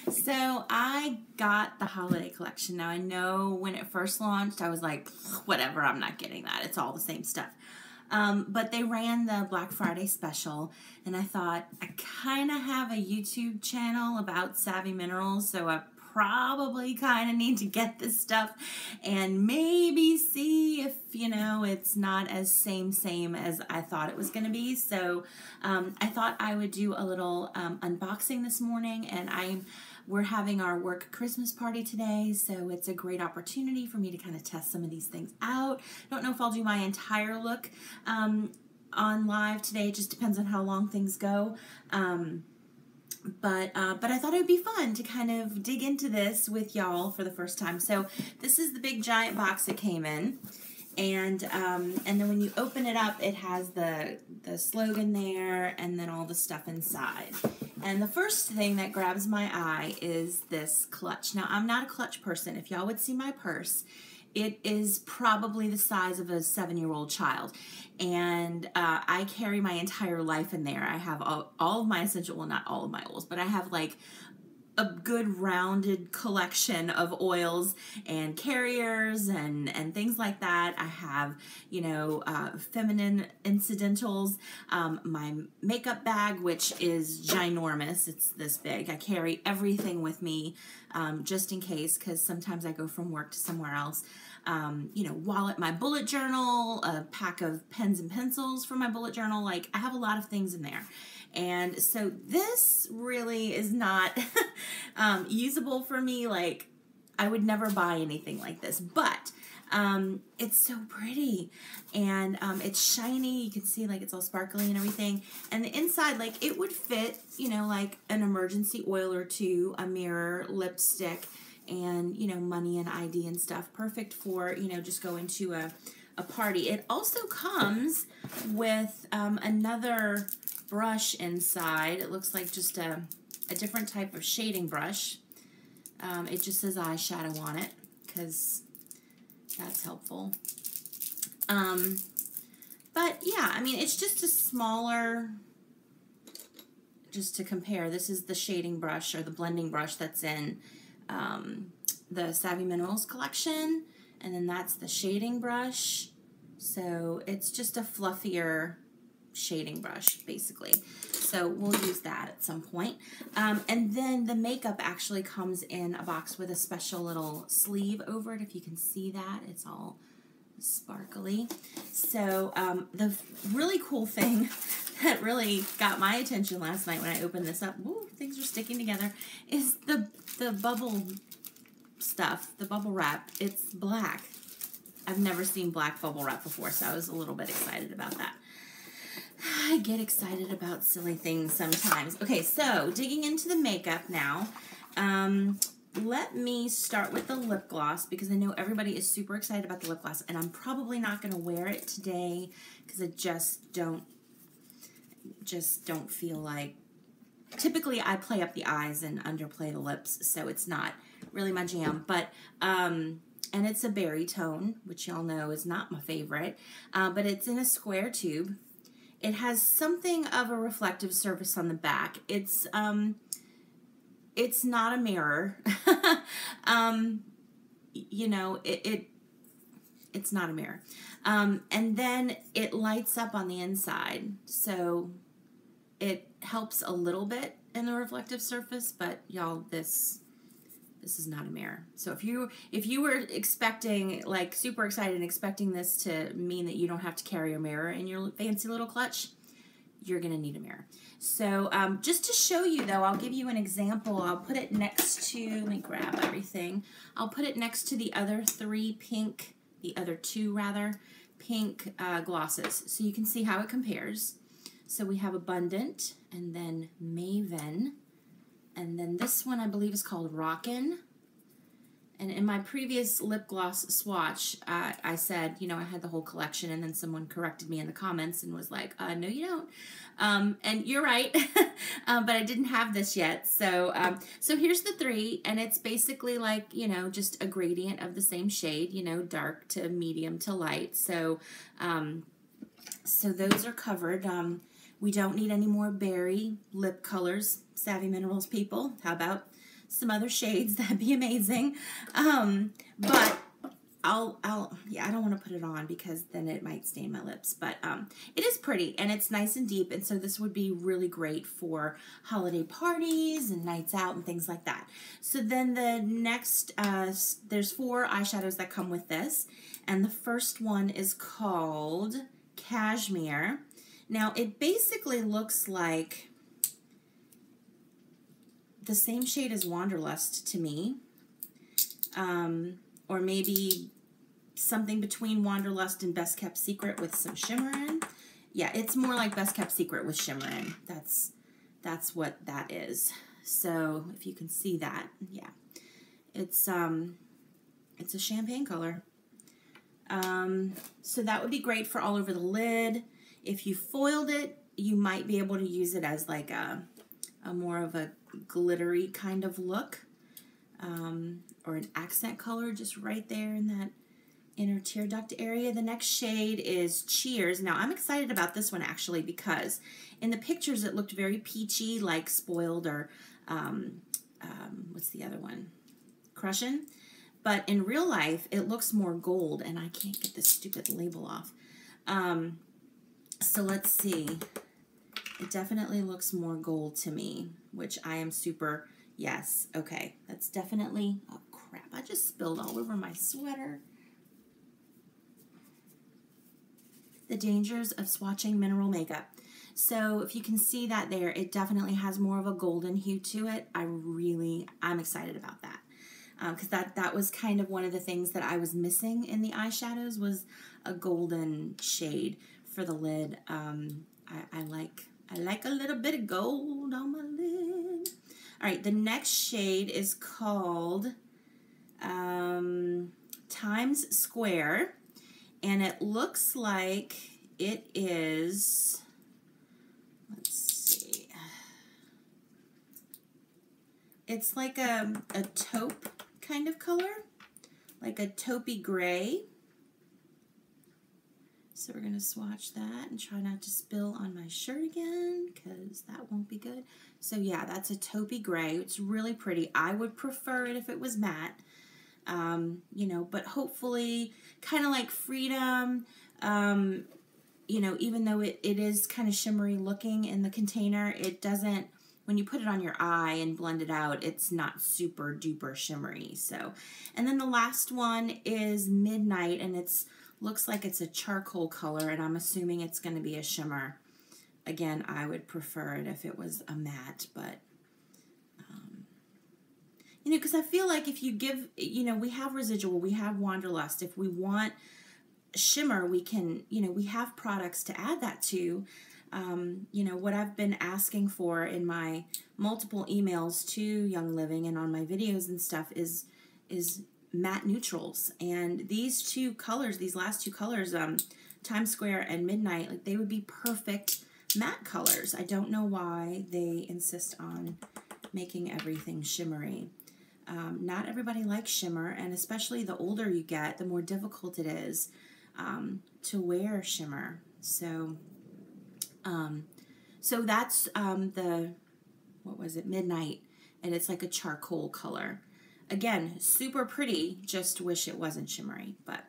So I got the holiday collection. Now I know when it first launched, I was like, whatever, I'm not getting that. It's all the same stuff. But they ran the Black Friday special, and I thought, I kind of have a YouTube channel about Savvy Minerals, so I probably kind of need to get this stuff and maybe see if, it's not as same as I thought it was going to be. So I thought I would do a little unboxing this morning, and we're having our work Christmas party today, so it's a great opportunity for me to kind of test some of these things out. I don't know if I'll do my entire look on live today. It just depends on how long things go. But I thought it would be fun to kind of dig into this with y'all for the first time. So this is the big giant box it came in. And then when you open it up, it has the slogan there and then all the stuff inside. And the first thing that grabs my eye is this clutch. Now, I'm not a clutch person. If y'all would see my purse, it is probably the size of a 7-year-old child. And I carry my entire life in there. I have all of my essential, well, not all of my oils, but I have like a good rounded collection of oils and carriers and things like that. I have, feminine incidentals, my makeup bag, which is ginormous. It's this big. I carry everything with me just in case, because sometimes I go from work to somewhere else. Wallet, my bullet journal, a pack of pens and pencils for my bullet journal. Like, I have a lot of things in there. And so this really is not usable for me. Like, I would never buy anything like this, but it's so pretty, and it's shiny. You can see like it's all sparkly and everything. And the inside, like, it would fit, like an emergency oil or two, a mirror, lipstick, and, money and ID and stuff. Perfect for, just going to a party. It also comes with another brush inside. It looks like just a different type of shading brush. It just says eyeshadow on it, because that's helpful. But yeah, I mean, it's just a smaller, just to compare, this is the shading brush or the blending brush that's in the Savvy Minerals collection, and then that's the shading brush. So it's just a fluffier shading brush, basically. So we'll use that at some point. And then the makeup actually comes in a box with a special little sleeve over it. If you can see that, it's all sparkly. So the really cool thing that really got my attention last night when I opened this up, woo, things are sticking together, is the bubble stuff, the bubble wrap. It's black. I've never seen black bubble wrap before, so I was a little bit excited about that. I get excited about silly things sometimes. Okay, so digging into the makeup now. Let me start with the lip gloss, because I know everybody is super excited about the lip gloss, and I'm probably not going to wear it today because I just don't feel like. Typically, I play up the eyes and underplay the lips, so it's not really my jam. But and it's a berry tone, which y'all know is not my favorite. But it's in a square tube. It has something of a reflective surface on the back. It's not a mirror. It's not a mirror. And then it lights up on the inside, so it helps a little bit in the reflective surface, but y'all, this is not a mirror. So if you were expecting, like, super excited and expecting this to mean that you don't have to carry a mirror in your fancy little clutch, you're going to need a mirror. So just to show you, though, I'll give you an example. I'll put it next to, let me grab everything. I'll put it next to the other two pink glosses, so you can see how it compares. So we have Abundant, and then Maven, and then this one I believe is called Rockin'. And in my previous lip gloss swatch, I said, I had the whole collection, and then someone corrected me in the comments and was like, no, you don't. And you're right, but I didn't have this yet. So here's the three, and it's basically like, just a gradient of the same shade, dark to medium to light. So those are covered. We don't need any more berry lip colors, Savvy Minerals people. How about some other shades, that'd be amazing. But yeah, I don't want to put it on because then it might stain my lips. But it is pretty and it's nice and deep. And so this would be really great for holiday parties and nights out and things like that. So then the next, there's 4 eyeshadows that come with this. And the first one is called Cashmere. Now it basically looks like the same shade as Wanderlust to me. Or maybe something between Wanderlust and Best Kept Secret with some shimmer in. Yeah, it's more like Best Kept Secret with shimmer in. That's what that is. So if you can see that, yeah, it's a champagne color. So that would be great for all over the lid. If you foiled it, you might be able to use it as like a more of a glittery kind of look. Or an accent color just right there in that inner tear duct area. The next shade is Cheers. Now I'm excited about this one actually because in the pictures it looked very peachy, like Spoiled or what's the other one? Crushin'. But in real life it looks more gold and I can't get this stupid label off. So let's see. It definitely looks more gold to me, which I am super... Yes, okay, that's definitely, oh crap, I just spilled all over my sweater. The dangers of swatching mineral makeup. So if you can see that there, it definitely has more of a golden hue to it. I'm excited about that. Because that was kind of one of the things that I was missing in the eyeshadows was a golden shade for the lid. I like a little bit of gold on my lid. All right, the next shade is called Times Square, and it looks like it is, let's see, it's like a taupe kind of color, like a taupey gray. So we're going to swatch that and try not to spill on my shirt again because that won't be good. So yeah, that's a taupey gray. It's really pretty. I would prefer it if it was matte, you know, but hopefully kind of like Freedom, you know, even though it is kind of shimmery looking in the container, it doesn't, when you put it on your eye and blend it out, it's not super duper shimmery. So, and then the last one is Midnight and looks like it's a charcoal color, and I'm assuming it's going to be a shimmer. Again, I would prefer it if it was a matte, but, you know, because I feel like if you give, you know, we have Residual, we have Wanderlust. If we want shimmer, we can, you know, we have products to add that to. You know, what I've been asking for in my multiple emails to Young Living and on my videos and stuff is matte neutrals, and these two colors, these last two colors, Times Square and Midnight, like they would be perfect matte colors. I don't know why they insist on making everything shimmery. Not everybody likes shimmer, and especially the older you get, the more difficult it is to wear shimmer. So, so that's what was it, Midnight, and it's like a charcoal color. Again, super pretty, just wish it wasn't shimmery, but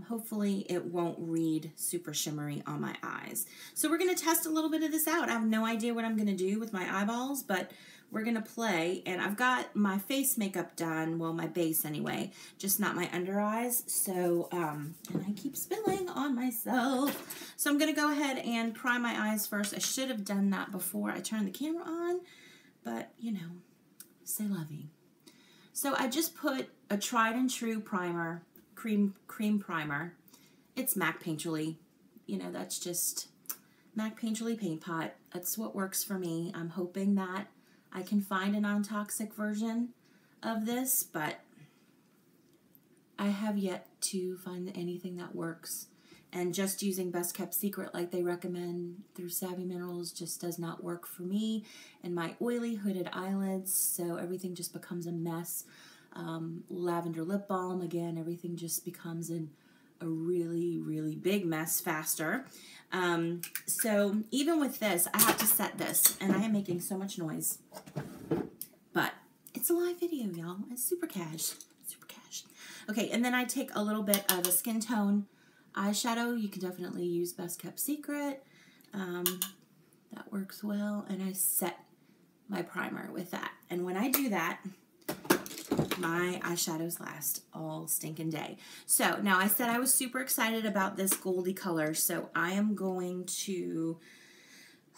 hopefully it won't read super shimmery on my eyes. So we're going to test a little bit of this out. I have no idea what I'm going to do with my eyeballs, but we're going to play, and I've got my face makeup done, well, my base anyway, just not my under eyes, so, and I keep spilling on myself. So I'm going to go ahead and prime my eyes first. I should have done that before I turned the camera on, but, you know, c'est la vie. So I just put a tried and true primer, cream primer. It's MAC Painterly. You know, that's just MAC Painterly Paint Pot. That's what works for me. I'm hoping that I can find a non-toxic version of this, but I have yet to find anything that works. And just using Best Kept Secret like they recommend through Savvy Minerals just does not work for me and my oily hooded eyelids, so everything just becomes a mess. Lavender lip balm, again, everything just becomes a really, really big mess faster. So even with this, I have to set this, and I am making so much noise, but it's a live video, y'all. It's super cash. Super cash. Okay, and then I take a little bit of a skin tone eyeshadow. You can definitely use Best Kept Secret. That works well. And I set my primer with that. And when I do that, my eyeshadows last all stinking day. So now I said I was super excited about this goldy color, so I am going to,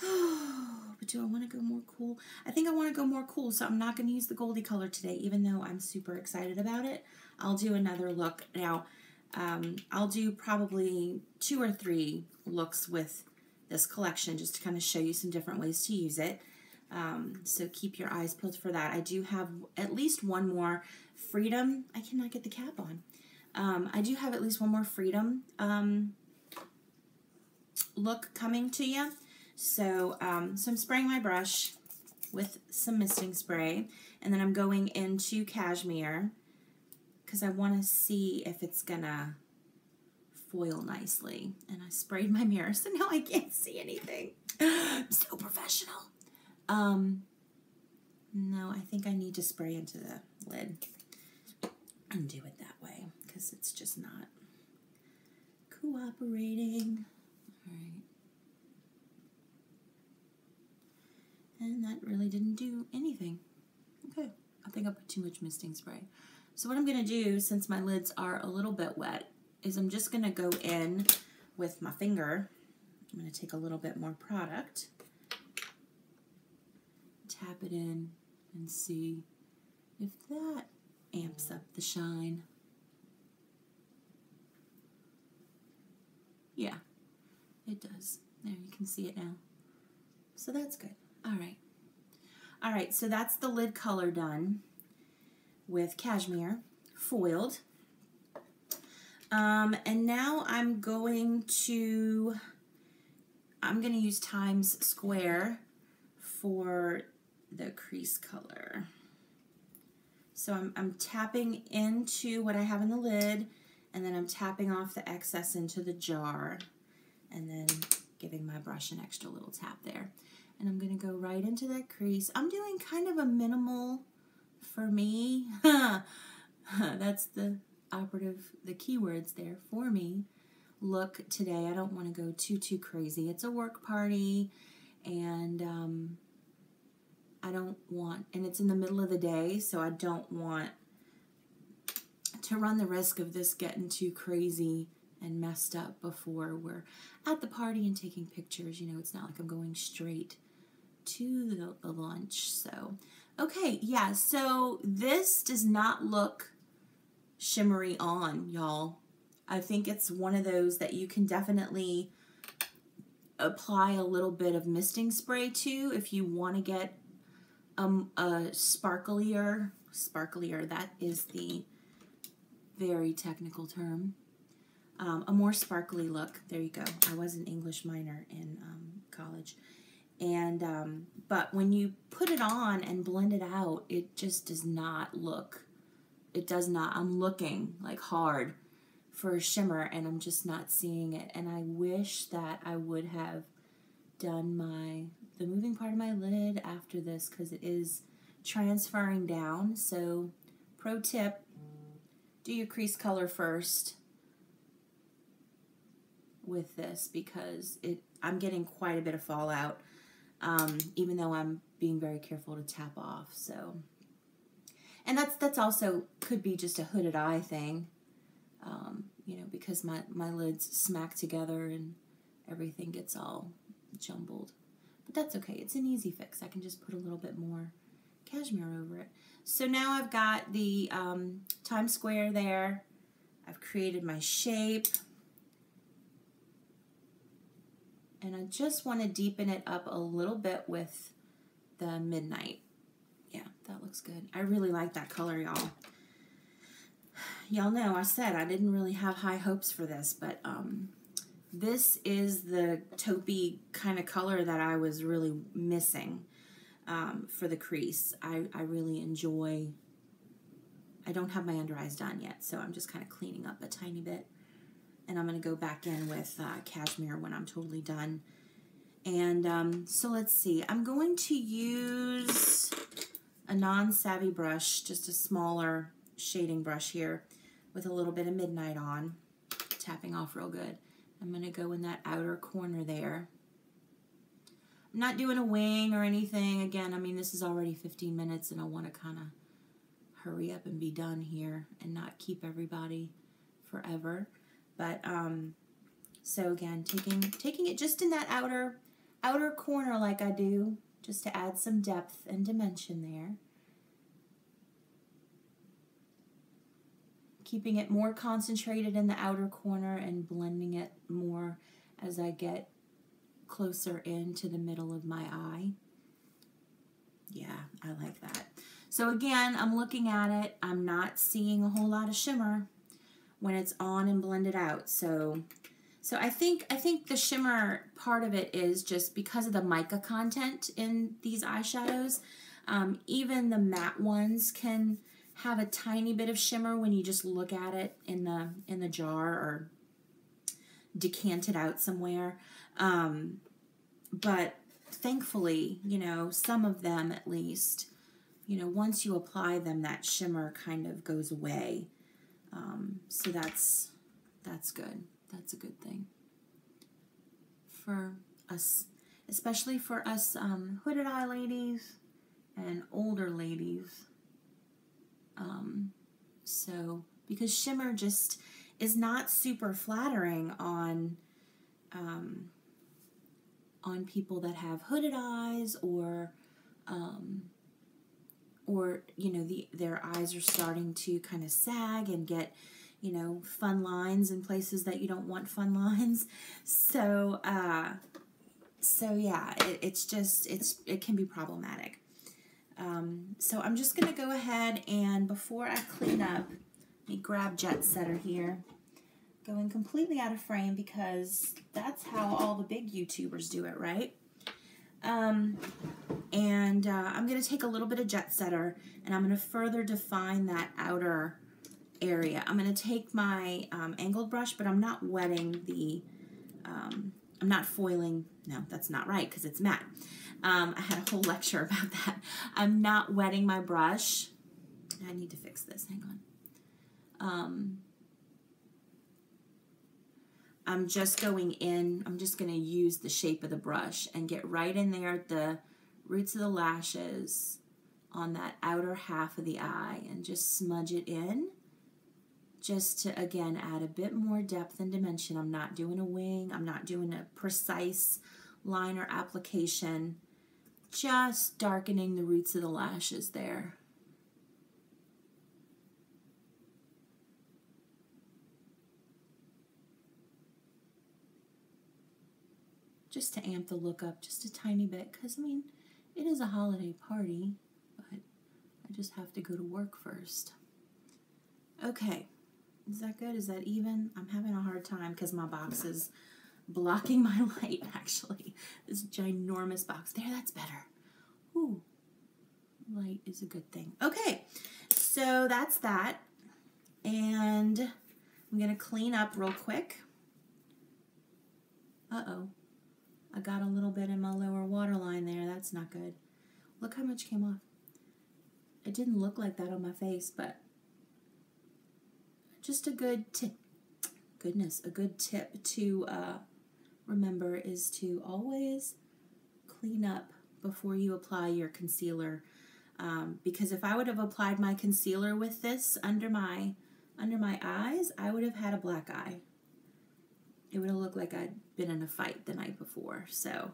but do I want to go more cool? I think I want to go more cool, so I'm not going to use the goldy color today, even though I'm super excited about it. I'll do another look. Now, I'll do probably 2 or 3 looks with this collection just to kind of show you some different ways to use it. So keep your eyes peeled for that. I do have at least one more Freedom. I cannot get the cap on. I do have at least one more Freedom look coming to you. So, so I'm spraying my brush with some misting spray, and then I'm going into Cashmere because I want to see if it's gonna foil nicely. And I sprayed my mirror, so now I can't see anything. I'm so professional. No, I think I need to spray into the lid and do it that way because it's just not cooperating. All right. And that really didn't do anything. Okay, I think I put too much misting spray. So what I'm going to do, since my lids are a little bit wet, is I'm just going to go in with my finger. I'm going to take a little bit more product, tap it in, and see if that amps up the shine. Yeah, it does. There, you can see it now. So that's good. All right. All right, so that's the lid color done with Cashmere, foiled. And now I'm going to use Times Square for the crease color. So I'm tapping into what I have in the lid, and then I'm tapping off the excess into the jar, and then giving my brush an extra little tap there. And I'm going to go right into that crease. I'm doing kind of a minimal, for me, that's the keywords there, for me, look today. I don't want to go too crazy. It's a work party, and I don't want, and it's in the middle of the day, so I don't want to run the risk of this getting too crazy and messed up before we're at the party and taking pictures. You know, it's not like I'm going straight to the lunch. So, okay, yeah, so this does not look shimmery on, y'all. I think it's one of those that you can definitely apply a little bit of misting spray to if you want to get a sparklier, that is the very technical term, a more sparkly look. There you go. I was an English minor in college. And, but when you put it on and blend it out, it just does not look, it does not, I'm looking like hard for a shimmer and I'm just not seeing it. And I wish that I would have done the moving part of my lid after this because it is transferring down. So pro tip, do your crease color first with this because I'm getting quite a bit of fallout. Even though I'm being very careful to tap off, so. And that's also, could be just a hooded eye thing, you know, because my lids smack together and everything gets all jumbled. But that's okay, it's an easy fix. I can just put a little bit more cashmere over it. So now I've got the Times Square there. I've created my shape. And I just want to deepen it up a little bit with the Midnight. Yeah, that looks good. I really like that color, y'all. Y'all know I said I didn't really have high hopes for this, but this is the taupey kind of color that I was really missing for the crease. I really enjoy, I don't have my under eyes done yet, so I'm just kind of cleaning up a tiny bit. And I'm going to go back in with Cashmere when I'm totally done. And so let's see. I'm going to use non-savvy brush, just a smaller shading brush here with a little bit of Midnight on, tapping off real good. I'm going to go in that outer corner there. I'm not doing a wing or anything. Again, I mean, this is already 15 minutes and I want to kind of hurry up and be done here and not keep everybody forever. But so again, taking it just in that outer corner like I do, just to add some depth and dimension there. Keeping it more concentrated in the outer corner and blending it more as I get closer into the middle of my eye. Yeah, I like that. So again, I'm looking at it. I'm not seeing a whole lot of shimmer when it's on and blended out. So I think the shimmer part of it is just because of the mica content in these eyeshadows. Even the matte ones can have a tiny bit of shimmer when you just look at it in the jar or decant it out somewhere. But thankfully, you know, some of them at least, you know, once you apply them, that shimmer kind of goes away. So that's good. That's a good thing for us, especially for us hooded eye ladies and older ladies. So because shimmer just is not super flattering on people that have hooded eyes or you know, their eyes are starting to kind of sag and get, you know, fun lines in places that you don't want fun lines. So yeah, it can be problematic. So I'm just going to go ahead and before I clean up, let me grab Jet Setter here. Going completely out of frame because that's how all the big YouTubers do it, right? I'm going to take a little bit of Jet Setter and I'm going to further define that outer area. I'm going to take my angled brush, but I'm not wetting the, I'm not foiling. No, that's not right because it's matte. I had a whole lecture about that. I'm not wetting my brush. I need to fix this. Hang on. I'm just going in. I'm just going to use the shape of the brush and get right in there at the roots of the lashes on that outer half of the eye and just smudge it in just to, again, add a bit more depth and dimension. I'm not doing a wing. I'm not doing a precise liner application. Just darkening the roots of the lashes there. Just to amp the look up just a tiny bit, because, I mean, it is a holiday party, but I just have to go to work first. Okay, is that good? Is that even? I'm having a hard time because my box is blocking my light, actually. This ginormous box. There, that's better. Ooh, light is a good thing. Okay, so that's that. And I'm going to clean up real quick. Uh-oh. I got a little bit in my lower waterline there. That's not good. Look how much came off. It didn't look like that on my face, but just a good tip. Goodness, a good tip to remember is to always clean up before you apply your concealer. Because if I would have applied my concealer with this under my eyes, I would have had a black eye. It would have looked like I'd been in a fight the night before. So,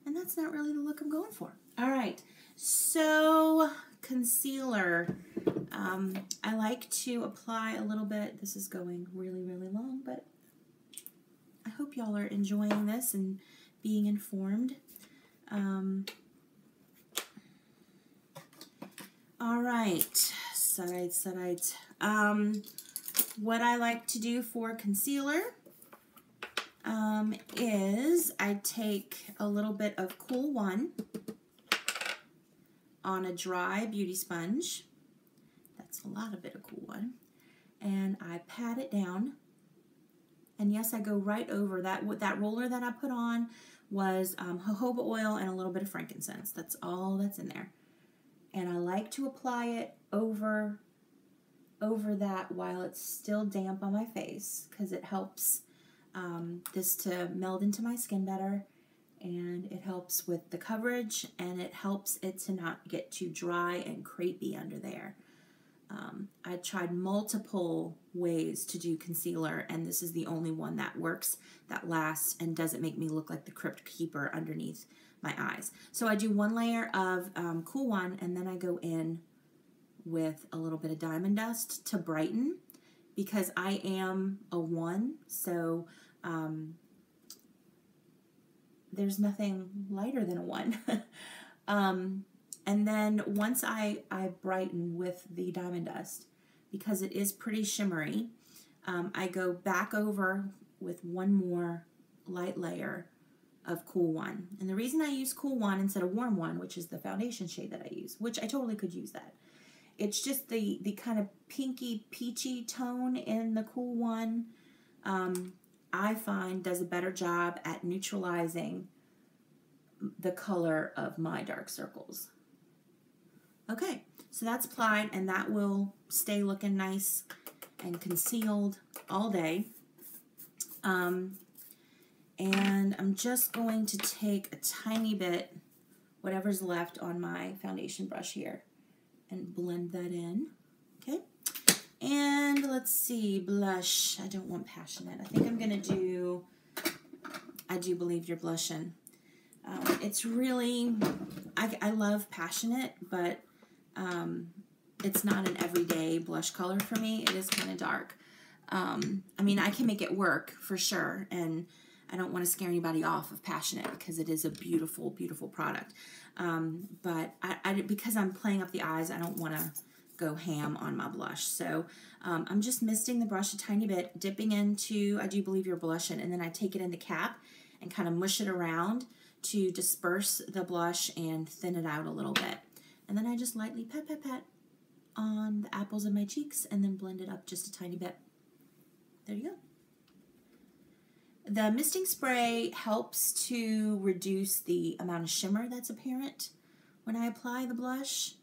and that's not really the look I'm going for. All right, so concealer. I like to apply a little bit. This is going really, really long, but I hope y'all are enjoying this and being informed. All right, sides. What I like to do for concealer is I take a little bit of Cool One on a dry beauty sponge. That's a lot of bit of Cool One. And I pat it down. And yes, I go right over that. That roller that I put on was jojoba oil and a little bit of frankincense. That's all that's in there. And I like to apply it over that while it's still damp on my face, because it helps this to meld into my skin better, and it helps with the coverage, and it helps it to not get too dry and crepey under there. I tried multiple ways to do concealer, and this is the only one that works, that lasts, and doesn't make me look like the Crypt Keeper underneath my eyes. So I do one layer of Cool One, and then I go in with a little bit of Diamond Dust to brighten, because I am a 1, so there's nothing lighter than a 1. And then once I brighten with the Diamond Dust, because it is pretty shimmery, I go back over with one more light layer of Cool One. And the reason I use Cool One instead of Warm One, which is the foundation shade that I use, which I totally could use that. It's just the kind of pinky peachy tone in the Cool One, I find does a better job at neutralizing the color of my dark circles. Okay, so that's applied, and that will stay looking nice and concealed all day. And I'm just going to take a tiny bit, whatever's left on my foundation brush here, and blend that in. Okay, and let's see, blush. I don't want Passionate. I think I'm gonna do I Do Believe You're Blushing. It's really, I love Passionate, but it's not an everyday blush color for me. It is kind of dark. I mean, I can make it work for sure, and I don't want to scare anybody off of Passionate, because it is a beautiful, beautiful product. But because I'm playing up the eyes, I don't want to go ham on my blush. So I'm just misting the brush a tiny bit, dipping into I Do Believe You're Blushing, and then I take it in the cap and kind of mush it around to disperse the blush and thin it out a little bit. And then I just lightly pat, pat, pat on the apples of my cheeks, and then blend it up just a tiny bit. There you go. The misting spray helps to reduce the amount of shimmer that's apparent when I apply the blush.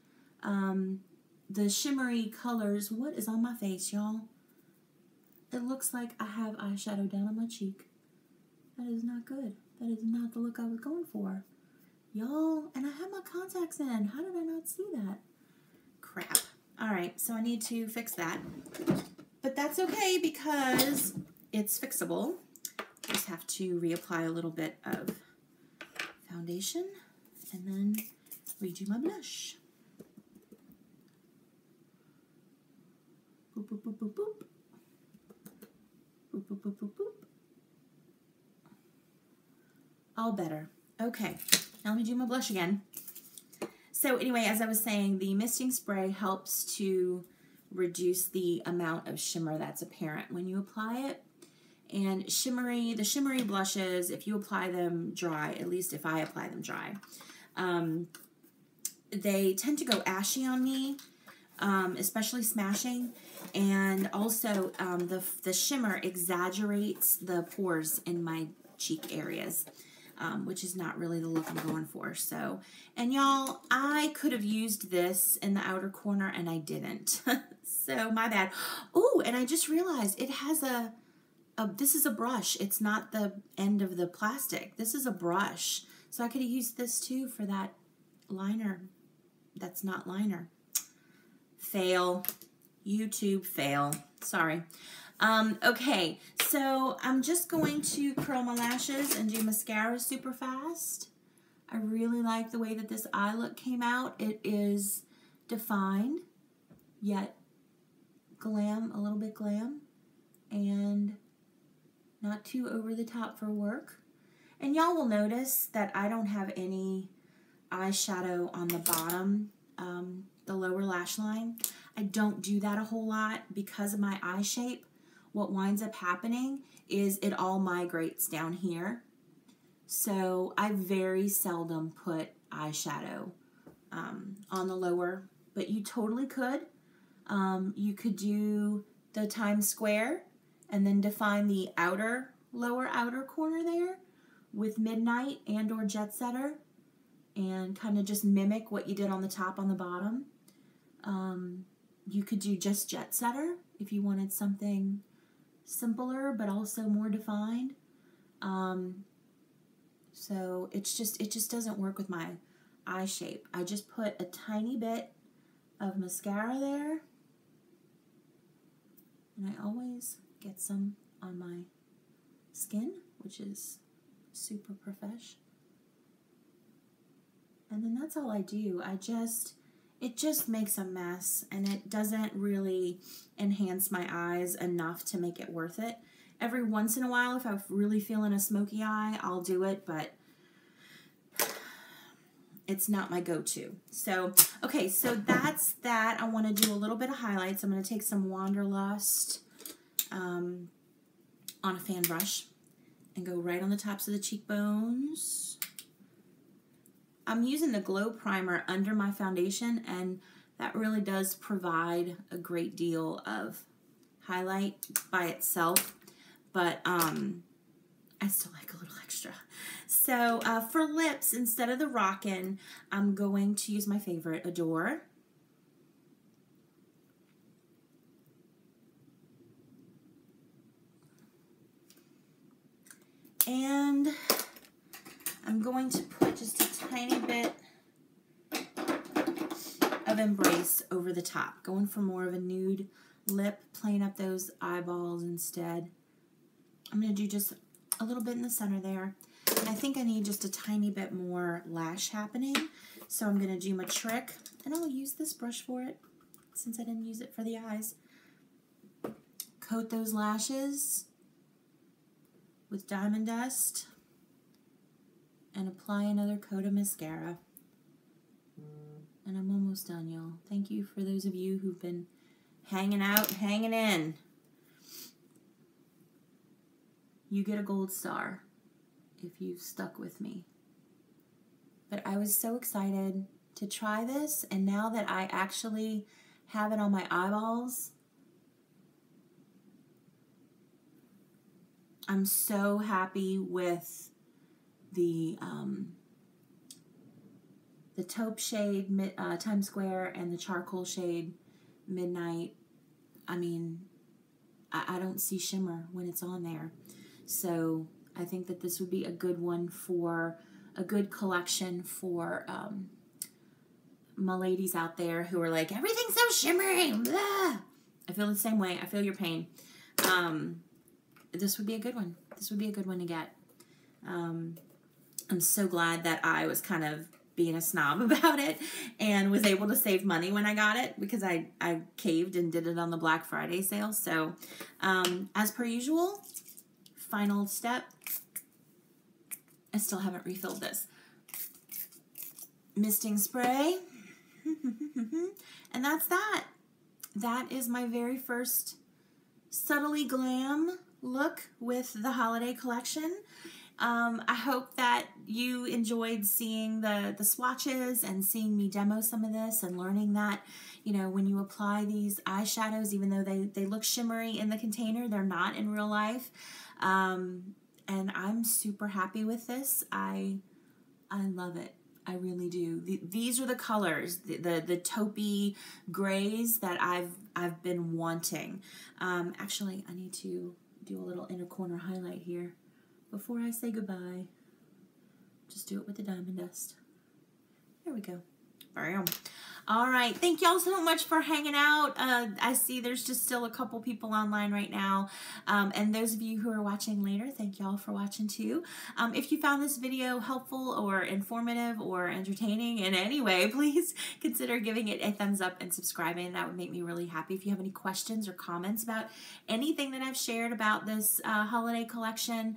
The shimmery colors, what is on my face, y'all? It looks like I have eyeshadow down on my cheek. That is not good. That is not the look I was going for. Y'all, and I have my contacts in. How did I not see that? Crap. All right, so I need to fix that. But that's okay, because it's fixable. Just have to reapply a little bit of foundation and then redo my blush. Boop, boop, boop, boop, boop. Boop, boop, boop, boop, boop. All better. Okay, now let me do my blush again. So anyway, as I was saying, the misting spray helps to reduce the amount of shimmer that's apparent when you apply it. And the shimmery blushes, if you apply them dry, at least if I apply them dry, they tend to go ashy on me, especially smashing. And also the shimmer exaggerates the pores in my cheek areas, which is not really the look I'm going for. So, and y'all, I could have used this in the outer corner and I didn't. So my bad. Oh, and I just realized it has this is a brush. It's not the end of the plastic. This is a brush. So I could have used this too for that liner. That's not liner. Fail. YouTube fail. Sorry. Okay, so I'm just going to curl my lashes and do mascara super fast. I really like the way that this eye look came out. It is defined, yet glam, a little bit glam, and not too over the top for work. And y'all will notice that I don't have any eyeshadow on the bottom, the lower lash line. I don't do that a whole lot because of my eye shape. What winds up happening is it all migrates down here. So I very seldom put eyeshadow on the lower, but you totally could. You could do the Times Square and then define the lower outer corner there with Midnight and or Jet Setter, and kind of just mimic what you did on the top on the bottom. You could do just Jet Setter if you wanted something simpler but also more defined. So it just doesn't work with my eye shape. I just put a tiny bit of mascara there, and I always get some on my skin, which is super profesh. And then that's all I do. It just makes a mess, and it doesn't really enhance my eyes enough to make it worth it. Every once in a while, if I'm really feeling a smoky eye, I'll do it, but it's not my go-to. So, okay, so that's that. I want to do a little bit of highlights. I'm going to take some Wanderlust on a fan brush and go right on the tops of the cheekbones. I'm using the Glow Primer under my foundation, and that really does provide a great deal of highlight by itself, but I still like a little extra. So for lips, instead of the Rockin', I'm going to use my favorite, Adore. And I'm going to put just a tiny bit of Embrace over the top, going for more of a nude lip, playing up those eyeballs instead. I'm going to do just a little bit in the center there. And I think I need just a tiny bit more lash happening. So I'm going to do my trick, and I'll use this brush for it since I didn't use it for the eyes. Coat those lashes with Diamond Dust and apply another coat of mascara. And I'm almost done, y'all. Thank you for those of you who've been hanging out, hanging in. You get a gold star if you've stuck with me. But I was so excited to try this, and now that I actually have it on my eyeballs, I'm so happy with the taupe shade, Times Square, and the charcoal shade, Midnight. I mean, I don't see shimmer when it's on there. So I think that this would be a good one for a good collection for my ladies out there who are like, everything's so shimmery. Blah. I feel the same way. I feel your pain. This would be a good one. This would be a good one to get. I'm so glad that I was kind of being a snob about it and was able to save money when I got it, because I caved and did it on the Black Friday sale. So as per usual, final step, I still haven't refilled this. Misting spray. And that's that. That is my very first subtly glam look with the holiday collection. I hope that you enjoyed seeing the swatches and seeing me demo some of this and learning that, you know, when you apply these eyeshadows, even though they look shimmery in the container, they're not in real life. And I'm super happy with this. I love it. I really do. These are the colors, the taupey grays that I've been wanting. Actually, I need to do a little inner corner highlight here before I say goodbye. Just do it with the Diamond Dust. There we go. Bam. All right. Thank y'all so much for hanging out. I see there's just still a couple people online right now. And those of you who are watching later, thank y'all for watching too. If you found this video helpful or informative or entertaining in any way, please consider giving it a thumbs up and subscribing. That would make me really happy. If you have any questions or comments about anything that I've shared about this holiday collection,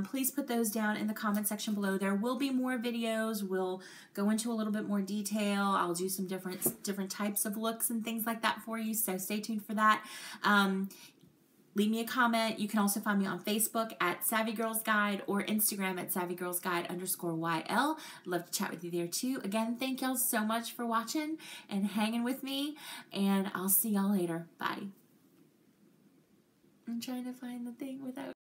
please put those down in the comment section below. There will be more videos. We'll go into a little bit more detail. I'll do some different types of looks and things like that for you, so stay tuned for that. Leave me a comment. You can also find me on Facebook at Savvy Girls Guide or Instagram at SavvyGirlsGuide_YL. Love to chat with you there too. Again, thank y'all so much for watching and hanging with me, and I'll see y'all later. Bye. I'm trying to find the thing without